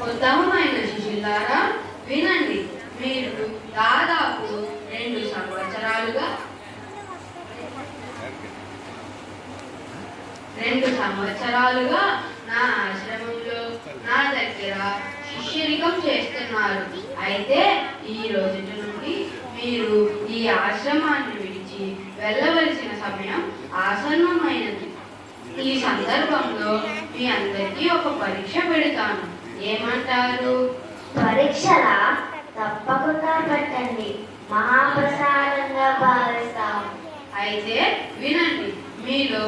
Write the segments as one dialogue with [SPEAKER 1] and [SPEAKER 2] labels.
[SPEAKER 1] ఉత్తమమైన శిష్యులారా వినండి. మీరు దాదాపు 2 సంవత్సరాలుగా నా ఆశ్రమంలో నా దగ్గర శిష్యరికం చేస్తున్నారు. అయితే ఈ రోజు నుండి మీరు ఈ ఆశ్రమాన్ని విడిచి వెళ్ళవలసిన సమయం ఆసన్నమైనది. ఈ సందర్భంలో మీ అందరికీ ఒక పరీక్ష పెడతాను. ఏమంటారు?
[SPEAKER 2] పరీక్షలా? తప్పకుండా పెట్టండి, మహాప్రసాదంగా భావిస్తాం.
[SPEAKER 1] అయితే వినండి. మీలో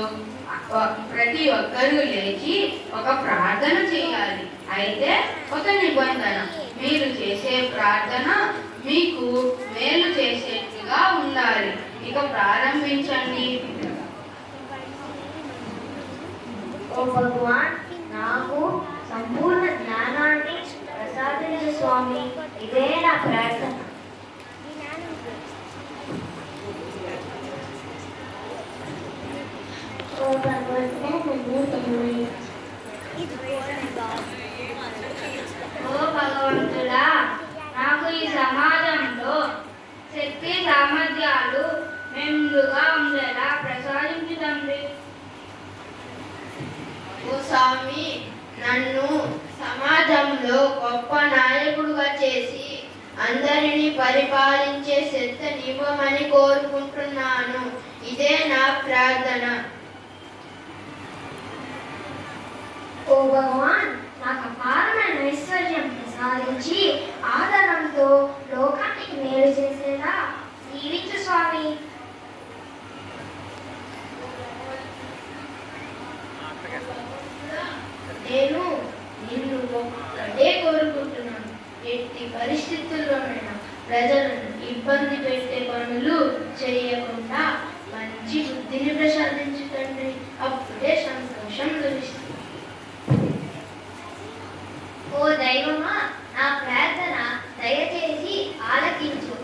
[SPEAKER 1] ప్రతి ఒక్కరూ లేచి ఒక ప్రార్థన చేయాలి. అయితే ఒక నిబంధన, మీరు చేసే ప్రార్థన మీకు మేలు చేసేట్టుగా ఉండాలి. ఇక ప్రారంభించండి.
[SPEAKER 2] ఓ భగవాన్, నాకు సంపూర్ణ జ్ఞానాన్ని ప్రసాదించు స్వామి, ఇదే నా ప్రార్థన. ఓ భగవంతుడా, నాకు ఈ సమాజంలో శక్తి సామర్థ్యాలు మెండుగా ఉండేలా ప్రసాదించు తండ్రి.
[SPEAKER 3] ఓ స్వామి, నన్ను సమాజంలో గొప్ప నాయకుడుగా చేసి అందరినీ పరిపాలించే శక్తినివ్వమని కోరుకుంటున్నాను. ఇదే నా ప్రార్థన.
[SPEAKER 2] ఓ భగవాన్, నాకు అపారమైన ఐశ్వర్యం ప్రసాదించి ఆదరణతో లోకానికి మేలు చేసేలా దీవించు స్వామి.
[SPEAKER 3] నేను నిన్ను ఒక్కటే కోరుకుంటున్నాను. ఎట్టి పరిస్థితుల్లోనైనా ప్రజలను ఇబ్బంది పెట్టే పనులు చేయకుండా మంచి బుద్ధిని ప్రసాదించండి. అప్పుడే సంతోషం లభిస్తుంది.
[SPEAKER 2] ఓ దైవమా, నా ప్రార్థన దయచేసి ఆలకించు.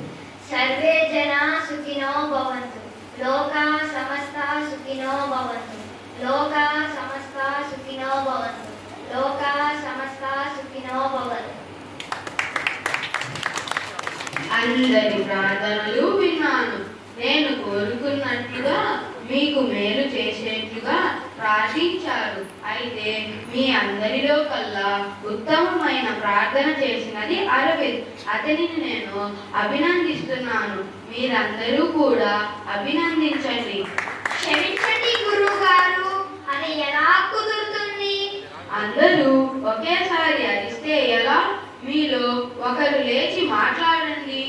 [SPEAKER 2] సర్వే జనా సుఖినో భవంతు, లోకా సమస్త సుఖినో భవంతు, లోకా సమస్త సుఖినో భవంతు, లోకా సమస్త సుఖినో భవంతు.
[SPEAKER 1] అందరి ప్రార్థనలు విన్నాను. నేను కోరుకున్నట్లుగా మీకు మేలు చేసేట్లుగా ప్రార్థించారు. అయితే మీ అందరిలో కల్లా ఉత్తమమైన ప్రార్థన చేసినది అరవింద్. అతనిని నేను అభినందిస్తున్నాను. మీరందరూ కూడా అభినందించండి.
[SPEAKER 2] క్షమించండి గురువు గారు, అది ఎలా కుదురుతుంది?
[SPEAKER 1] అందరూ ఒకేసారి అరిస్తే ఎలా? మీలో ఒకరు లేచి మాట్లాడండి.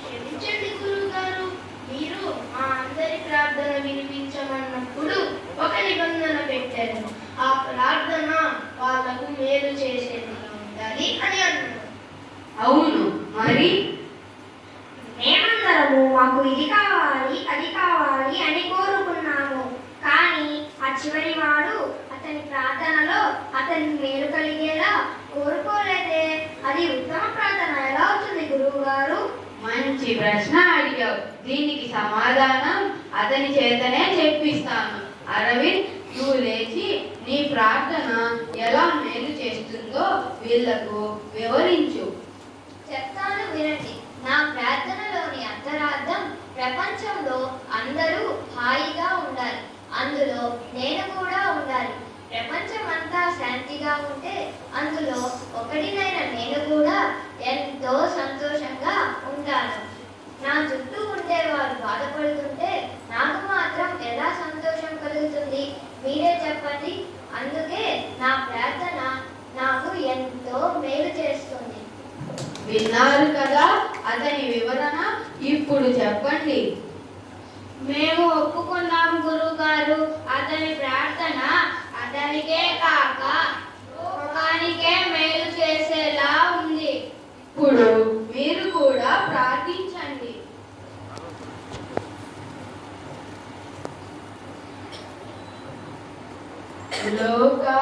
[SPEAKER 3] క్షమించండి గురువు గారు, మీరు మా అందరి ప్రార్థన వినిపించమన్నప్పుడు ఒక నిబంధన పెట్టారు. ఆ ప్రార్థన వాళ్ళకు మేలు చేసేదిగా ఉండాలి అని అన్నారు.
[SPEAKER 1] అవును, మరి
[SPEAKER 2] మేమందరము మాకు ఇది కావాలి అది కావాలి అని కోరుకున్నాము. కానీ ఆ చివరి వాడు అతని ప్రార్థనలో అతనికి మేలు కలిగేలా కోరుకోలేదే. అది ఉత్తమ ప్రార్థన ఎలా అవుతుంది గురువు గారు?
[SPEAKER 1] మంచి ప్రశ్న అడిగావు. దీనికి సమాధానం అతని చేతనే చెప్పిస్తాను. అరవింద్, నువ్వు లేచి నీ ప్రార్థన ఎలా మేలు చేస్తుందో వీళ్లకు వివరించు.
[SPEAKER 2] చెప్తాను, వినండి. నా ప్రార్థనలోని అంతరార్థం ప్రపంచంలో అందరూ హాయిగా ఉండాలి, అందులో నేను కూడా ఉండాలి. ప్రపంచం అంతా శాంతిగా ఉంటే అందులో ఒకటినైన నేను కూడా ఎంతో సంతోషంగా ఉంటాను. నా చుట్టూ ఉండేవారు బాధపడుతుంటే నాకు మాత్రం ఎలా సంతోషం కలుగుతుంది? మీరే చెప్పండి. అందుకే నా ప్రార్థన నాకు ఎంతో మేలు చేస్తుంది.
[SPEAKER 1] విన్నారు కదా అతని వివరణ. ఇప్పుడు చెప్పండి.
[SPEAKER 2] మేము ఒప్పుకున్నాము గురువు గారు. అతని ప్రార్థన అతనికే కాక లోకానికే మేలు చేసేలా ఉంది.
[SPEAKER 1] ఇప్పుడు మీరు కూడా ప్రార్థించండి. లోకా